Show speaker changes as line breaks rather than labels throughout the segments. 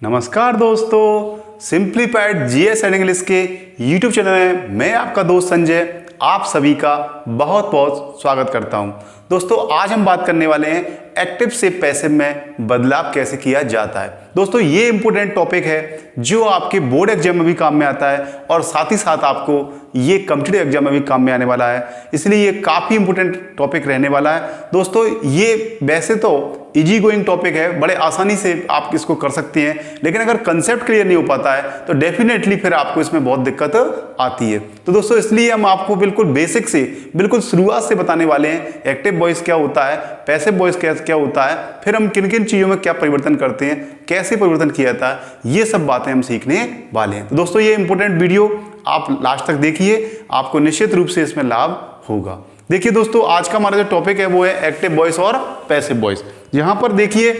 नमस्कार दोस्तों, simplified GS and English के यूट्यूब चैनल में मैं आपका दोस्त संजय आप सभी का बहुत बहुत स्वागत करता हूं। दोस्तों आज हम बात करने वाले हैं एक्टिव से पैसिव में बदलाव कैसे किया जाता है। दोस्तों ये इंपॉर्टेंट टॉपिक है जो आपके बोर्ड एग्जाम में भी काम में आता है और साथ ही साथ आपको ये कॉम्पिटिटिव एग्जाम में भी काम में आने वाला है, इसलिए ये काफ़ी इंपॉर्टेंट टॉपिक रहने वाला है। दोस्तों ये वैसे तो इजी गोइंग टॉपिक है, बड़े आसानी से आप इसको कर सकते हैं, लेकिन अगर कंसेप्ट क्लियर नहीं हो पाता है तो डेफिनेटली फिर आपको इसमें बहुत दिक्कत आती है। तो दोस्तों इसलिए हम आपको बिल्कुल बेसिक से बिल्कुल शुरुआत से बताने वाले हैं एक्टिव वॉइस क्या होता है, पैसिव वॉइस क्या होता है, फिर हम किन किन चीज़ों में क्या परिवर्तन करते हैं, कैसे परिवर्तन किया जाता है, ये सब बातें हम सीखने वाले हैं। तो दोस्तों ये इंपॉर्टेंट वीडियो आप लास्ट तक देखिए, आपको निश्चित रूप से इसमें लाभ होगा। देखिए दोस्तों आज का हमारा जो टॉपिक है वो है एक्टिव वॉइस और पैसिव वॉइस। यहां पर देखिए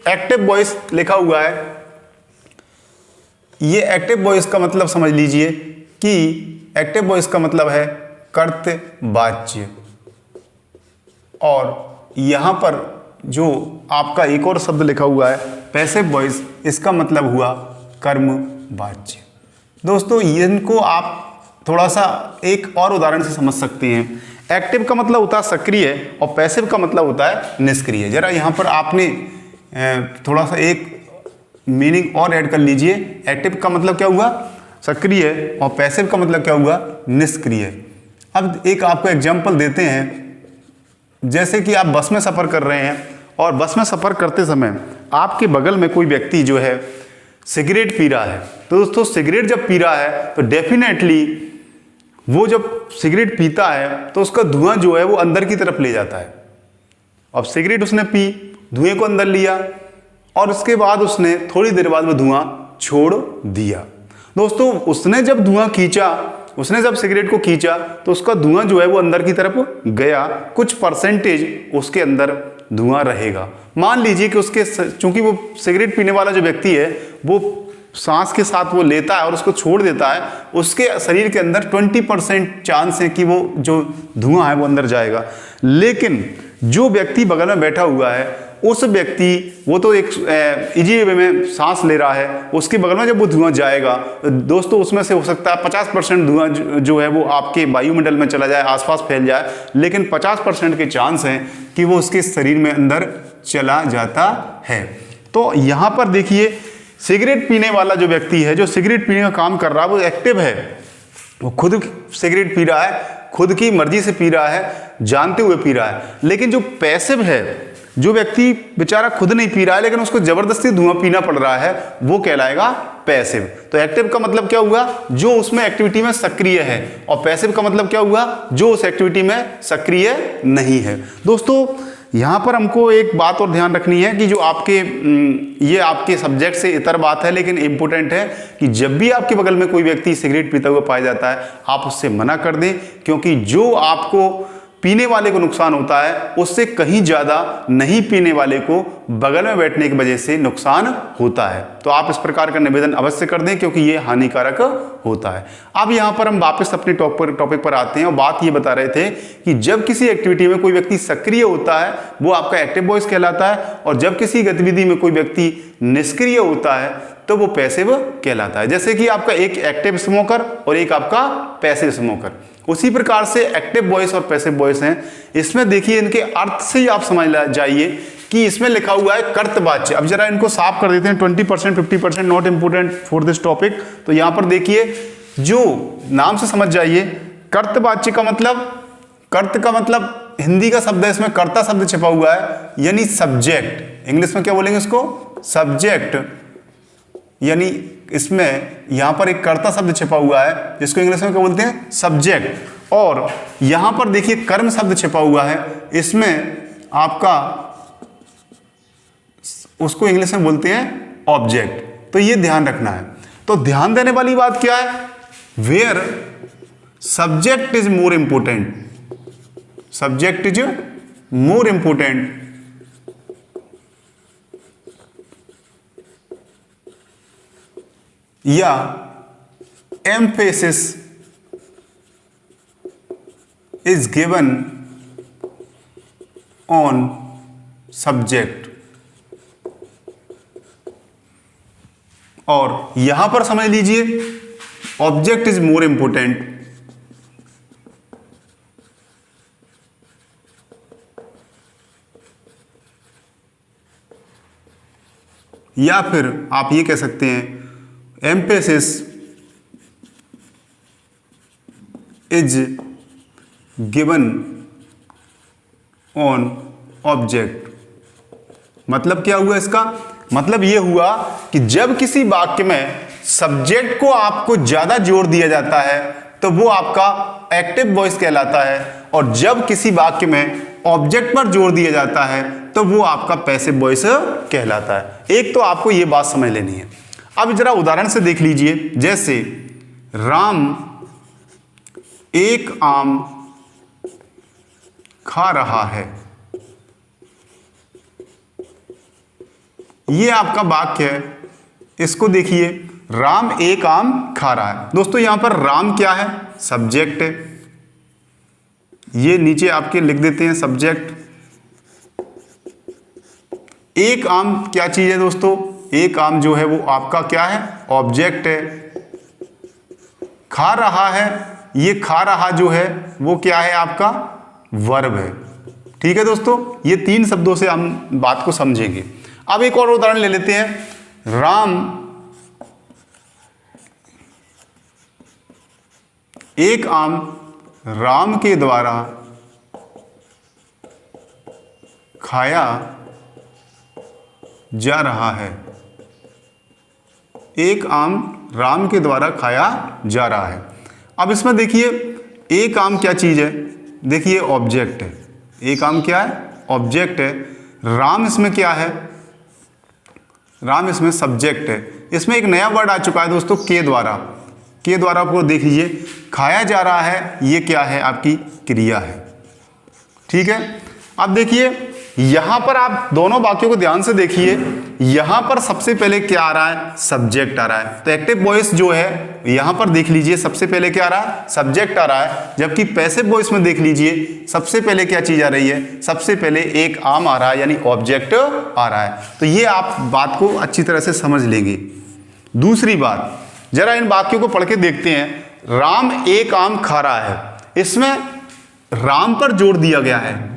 एक्टिव वॉइस लिखा हुआ है। ये एक्टिव वॉइस का मतलब समझ लीजिए कि एक्टिव वॉइस का मतलब है कर्तवाच्य, और यहां पर जो आपका एक और शब्द लिखा हुआ है पैसिव वॉइस, इसका मतलब हुआ कर्मवाच्य। दोस्तों इनको आप थोड़ा सा एक और उदाहरण से समझ सकते हैं। एक्टिव का मतलब होता है सक्रिय और पैसिव का मतलब होता है निष्क्रिय। जरा यहाँ पर आपने थोड़ा सा एक मीनिंग और ऐड कर लीजिए। एक्टिव का मतलब क्या हुआ? सक्रिय, और पैसिव का मतलब क्या हुआ? निष्क्रिय। अब एक आपको एग्जाम्पल देते हैं, जैसे कि आप बस में सफ़र कर रहे हैं और बस में सफ़र करते समय आपके बगल में कोई व्यक्ति जो है सिगरेट पी रहा है। तो दोस्तों सिगरेट जब पी रहा है तो डेफिनेटली वो जब सिगरेट पीता है तो उसका धुआं जो है वो अंदर की तरफ ले जाता है। अब सिगरेट उसने पी, धुएं को अंदर लिया और उसके बाद उसने थोड़ी देर बाद वो धुआं छोड़ दिया। दोस्तों उसने जब धुआं खींचा, उसने जब सिगरेट को खींचा तो उसका धुआं जो है वो अंदर की तरफ गया, कुछ परसेंटेज उसके अंदर धुआं रहेगा। मान लीजिए कि उसके चूंकि वो सिगरेट पीने वाला जो व्यक्ति है वो सांस के साथ वो लेता है और उसको छोड़ देता है, उसके शरीर के अंदर 20% चांस है कि वो जो धुआं है वो अंदर जाएगा। लेकिन जो व्यक्ति बगल में बैठा हुआ है उस व्यक्ति वो तो एक इजी वे में सांस ले रहा है, उसके बगल में जब वो धुआं जाएगा दोस्तों उसमें से हो सकता है 50% धुआं जो है वो आपके वायुमंडल में चला जाए, आसपास फैल जाए, लेकिन 50% के चांस हैं कि वो उसके शरीर में अंदर चला जाता है। तो यहाँ पर देखिए सिगरेट पीने वाला जो व्यक्ति है, जो सिगरेट पीने का काम कर रहा है, वो एक्टिव है, वो खुद सिगरेट पी रहा है, खुद की मर्जी से पी रहा है, जानते हुए पी रहा है। लेकिन जो पैसिव है, जो व्यक्ति बेचारा खुद नहीं पी रहा है लेकिन उसको जबरदस्ती धुआं पीना पड़ रहा है, वो कहलाएगा पैसिव। तो एक्टिव का मतलब क्या हुआ? जो उसमें एक्टिविटी में सक्रिय है, और पैसिव का मतलब क्या हुआ? जो उस एक्टिविटी में सक्रिय नहीं है। दोस्तों यहाँ पर हमको एक बात और ध्यान रखनी है कि जो आपके ये आपके सब्जेक्ट से इतर बात है, लेकिन इंपॉर्टेंट है कि जब भी आपके बगल में कोई व्यक्ति सिगरेट पीता हुआ पाया जाता है आप उससे मना कर दें, क्योंकि जो आपको पीने वाले को नुकसान होता है उससे कहीं ज़्यादा नहीं पीने वाले को बगल में बैठने की वजह से नुकसान होता है। तो आप इस प्रकार का निवेदन अवश्य कर दें क्योंकि ये हानिकारक होता है। अब यहाँ पर हम वापस अपने टॉपिक पर आते हैं और बात ये बता रहे थे कि जब किसी एक्टिविटी में कोई व्यक्ति सक्रिय होता है वो आपका एक्टिव वॉइस कहलाता है, और जब किसी गतिविधि में कोई व्यक्ति निष्क्रिय होता है तो वो पैसिव कहलाता है। जैसे कि आपका एक एक्टिव स्मोकर और एक आपका पैसिव स्मोकर। उसी प्रकार से एक्टिव वॉइस और पैसिव वॉइस हैं। इसमें देखिए इनके अर्थ से ही आप समझ जाइए कि इसमें लिखा हुआ है कर्तवाच्य। अब जरा इनको साफ कर देते हैं, 20% 50% not important for this topic. तो यहां पर देखिए जो नाम से समझ जाइए, कर्तवाच्य का मतलब, कर्त का मतलब हिंदी का शब्द है, इसमें कर्ता शब्द छिपा हुआ है, यानी सब्जेक्ट। इंग्लिश में क्या बोलेंगे इसको? सब्जेक्ट। यानी इसमें यहां पर एक कर्ता शब्द छिपा हुआ है जिसको इंग्लिश में क्या बोलते हैं? सब्जेक्ट। और यहां पर देखिए कर्म शब्द छिपा हुआ है, इसमें आपका उसको इंग्लिश में बोलते हैं ऑब्जेक्ट। तो ये ध्यान रखना है। तो ध्यान देने वाली बात क्या है? Where subject is more important, subject is more important या emphasis is given on subject, और यहां पर समझ लीजिए ऑब्जेक्ट इज मोर इंपोर्टेंट, या फिर आप ये कह सकते हैं emphasis is given on object. मतलब क्या हुआ इसका? मतलब ये हुआ कि जब किसी वाक्य में सब्जेक्ट को आपको ज्यादा जोर दिया जाता है तो वो आपका एक्टिव वॉइस कहलाता है, और जब किसी वाक्य में ऑब्जेक्ट पर जोर दिया जाता है तो वो आपका पैसिव वॉइस कहलाता है। एक तो आपको ये बात समझ लेनी है। अब जरा उदाहरण से देख लीजिए, जैसे राम एक आम खा रहा है, ये आपका वाक्य है। इसको देखिए, राम एक आम खा रहा है। दोस्तों यहां पर राम क्या है? सब्जेक्ट है। ये नीचे आपके लिख देते हैं सब्जेक्ट। एक आम क्या चीज है दोस्तों? एक आम जो है वो आपका क्या है? ऑब्जेक्ट है। खा रहा है, ये खा रहा जो है वो क्या है? आपका वर्ब है। ठीक है दोस्तों, ये तीन शब्दों से हम बात को समझेंगे। अब एक और उदाहरण ले लेते हैं। राम एक आम राम के द्वारा खाया जा रहा है। एक आम राम के द्वारा खाया जा रहा है। अब इसमें देखिए, एक आम क्या चीज है? देखिए ऑब्जेक्ट है। एक आम क्या है? ऑब्जेक्ट है। राम इसमें क्या है? राम इसमें सब्जेक्ट है। इसमें एक नया वर्ड आ चुका है दोस्तों, के द्वारा। के द्वारा आपको देख लीजिए, खाया जा रहा है, ये क्या है? आपकी क्रिया है। ठीक है। अब देखिए यहां पर आप दोनों वाक्यों को ध्यान से देखिए, यहां पर सबसे पहले क्या आ रहा है? सब्जेक्ट आ रहा है। तो एक्टिव वॉइस जो है यहां पर देख लीजिए, सबसे पहले क्या आ रहा है? सब्जेक्ट आ रहा है। जबकि पैसिव वॉइस में देख लीजिए, सबसे पहले क्या चीज आ रही है? सबसे पहले एक आम आ रहा है, यानी ऑब्जेक्ट आ रहा है। तो ये आप बात को अच्छी तरह से समझ लेंगे। दूसरी बात, जरा इन वाक्यों को पढ़ के देखते हैं। राम एक आम खा रहा है, इसमें राम पर जोर दिया गया है।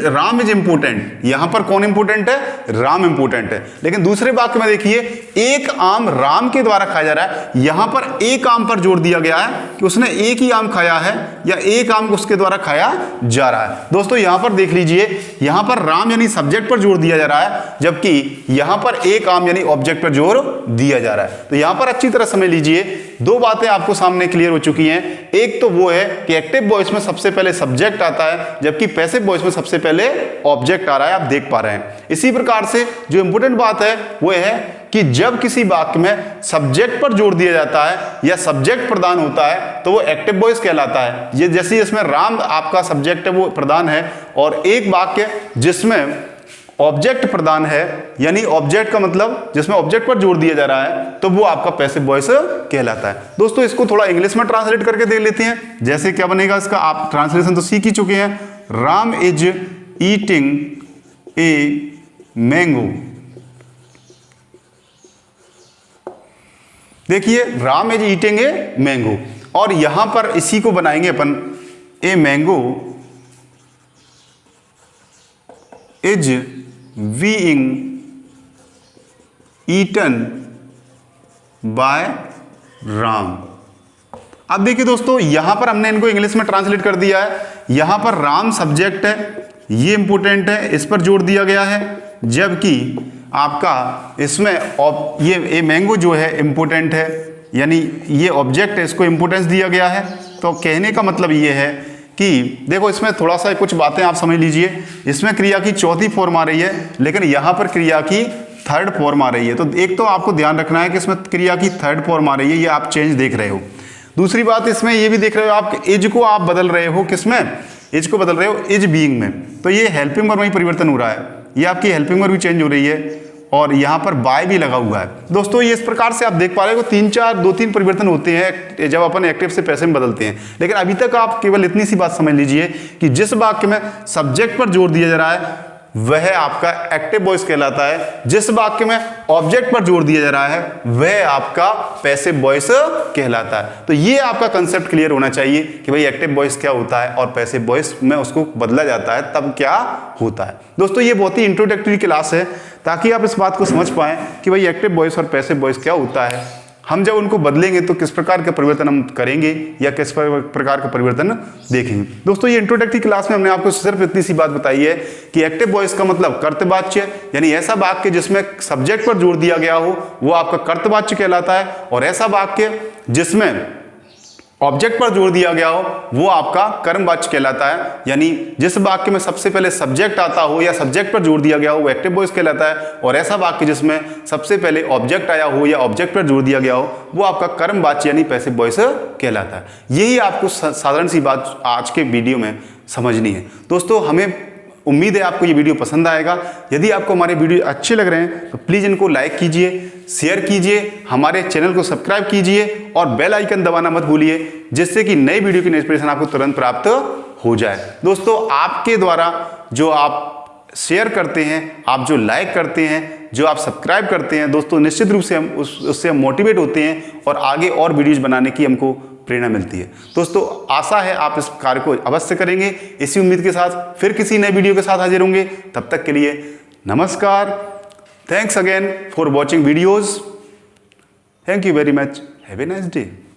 Ram is important. यहां पर कौन इंपोर्टेंट है? राम इंपोर्टेंट है। लेकिन दूसरे वाक्य में देखिए, एक आम राम के द्वारा खाया जा रहा है। यहां पर एक आम पर जोर दिया गया है कि उसने एक ही आम खाया है या एक आम उसके द्वारा खाया जा रहा है। दोस्तों यहां पर देख लीजिए, यहां पर राम यानी सब्जेक्ट पर जोर दिया जा रहा है, जबकि यहां पर एक आम यानी ऑब्जेक्ट पर जोर दिया जा रहा है। तो यहां पर अच्छी तरह समझ लीजिए, दो बातें आपको सामने क्लियर हो चुकी हैं। एक तो वो है कि एक्टिव वॉइस में सबसे पहले सब्जेक्ट आता है, जबकि पैसिव वॉइस में सबसे पहले ऑब्जेक्ट आ रहा है। आप देख पा रहे हैं। इसी प्रकार से जो इंपॉर्टेंट बात है वो है कि जब किसी वाक्य में सब्जेक्ट पर जोर दिया जाता है या सब्जेक्ट प्रदान होता है तो वो एक्टिव वॉइस कहलाता है। ये जैसे इसमें राम आपका सब्जेक्ट है वो प्रदान है, और एक वाक्य जिसमें ऑब्जेक्ट प्रदान है, यानी ऑब्जेक्ट का मतलब जिसमें ऑब्जेक्ट पर जोर दिया जा रहा है, तो वो आपका पैसिव वॉइस कहलाता है। दोस्तों इसको थोड़ा इंग्लिश में ट्रांसलेट करके देख लेते हैं। जैसे क्या बनेगा इसका? आप ट्रांसलेशन तो सीख ही चुके हैं। Ram is eating a mango. देखिए, Ram is eating a mango, और यहां पर इसी को बनाएंगे अपन, a mango is being eaten by Ram. अब देखिए दोस्तों, यहां पर हमने इनको इंग्लिश में ट्रांसलेट कर दिया है। यहां पर राम सब्जेक्ट है, ये इंपोर्टेंट है, इस पर जोर दिया गया है, जबकि आपका इसमें ये ए मैंगो जो है इंपोर्टेंट है, यानी ये ऑब्जेक्ट है, इसको इंपोर्टेंस दिया गया है। तो कहने का मतलब ये है कि देखो इसमें थोड़ा सा कुछ बातें आप समझ लीजिए। इसमें क्रिया की चौथी फॉर्म आ रही है, लेकिन यहां पर क्रिया की थर्ड फॉर्म आ रही है। तो एक तो आपको ध्यान रखना है कि इसमें क्रिया की थर्ड फॉर्म आ रही है, ये आप चेंज देख रहे हो। दूसरी बात, इसमें ये भी देख रहे हो आप, इज को आप बदल रहे हो, किसमें? इज को बदल रहे हो इज बीइंग में। तो ये हेल्पिंग वर्ब में परिवर्तन हो रहा है, ये आपकी हेल्पिंग वर्ब भी चेंज हो रही है, और यहां पर बाय भी लगा हुआ है। दोस्तों ये इस प्रकार से आप देख पा रहे हो, दो तीन परिवर्तन होते हैं जब अपन एक्टिव से पैसिव में बदलते हैं। लेकिन अभी तक आप केवल इतनी सी बात समझ लीजिए कि जिस वाक्य में सब्जेक्ट पर जोर दिया जा रहा है वह आपका एक्टिव वॉइस कहलाता है। जिस वाक्य में ऑब्जेक्ट पर जोर दिया जा रहा है वह आपका पैसिव वॉइस कहलाता है। तो ये आपका कंसेप्ट क्लियर होना चाहिए कि भाई एक्टिव वॉइस क्या होता है और पैसिव वॉइस में उसको बदला जाता है तब क्या होता है। दोस्तों ये बहुत ही इंट्रोडक्टरी क्लास है ताकि आप इस बात को समझ पाएं कि भाई एक्टिव वॉइस और पैसिव वॉइस क्या होता है। हम जब उनको बदलेंगे तो किस प्रकार का परिवर्तन हम करेंगे या किस प्रकार का परिवर्तन देखेंगे। दोस्तों ये इंट्रोडक्टरी क्लास में हमने आपको सिर्फ इतनी सी बात बताई है कि एक्टिव वॉइस का मतलब कर्तवाच्य, यानी ऐसा वाक्य जिसमें सब्जेक्ट पर जोर दिया गया हो वो आपका कर्तवाच्य कहलाता है, और ऐसा वाक्य जिसमें ऑब्जेक्ट पर जोर दिया गया हो वो आपका कर्मवाच्य कहलाता है। यानी जिस वाक्य में सबसे पहले सब्जेक्ट आता हो या सब्जेक्ट पर जोर दिया गया हो वो एक्टिव वॉइस कहलाता है, और ऐसा वाक्य जिसमें सबसे पहले ऑब्जेक्ट आया हो या ऑब्जेक्ट पर जोर दिया गया हो वो आपका कर्मवाच्य यानी पैसिव वॉइस कहलाता है। यही आपको साधारण सी बात आज के वीडियो में समझनी है। दोस्तों हमें उम्मीद है आपको ये वीडियो पसंद आएगा। यदि आपको हमारे वीडियो अच्छे लग रहे हैं तो प्लीज़ इनको लाइक कीजिए, शेयर कीजिए, हमारे चैनल को सब्सक्राइब कीजिए और बेल आइकन दबाना मत भूलिए, जिससे कि नई वीडियो की नोटिफिकेशन आपको तुरंत प्राप्त हो जाए। दोस्तों आपके द्वारा जो आप शेयर करते हैं, आप जो लाइक करते हैं, जो आप सब्सक्राइब करते हैं, दोस्तों निश्चित रूप से हम उससे हम मोटिवेट होते हैं और आगे और वीडियोज़ बनाने की हमको प्रेरणा मिलती है। दोस्तों आशा है आप इस कार्य को अवश्य करेंगे। इसी उम्मीद के साथ फिर किसी नए वीडियो के साथ हाजिर होंगे। तब तक के लिए नमस्कार। Thanks again for watching videos. Thank you very much. Have a nice day.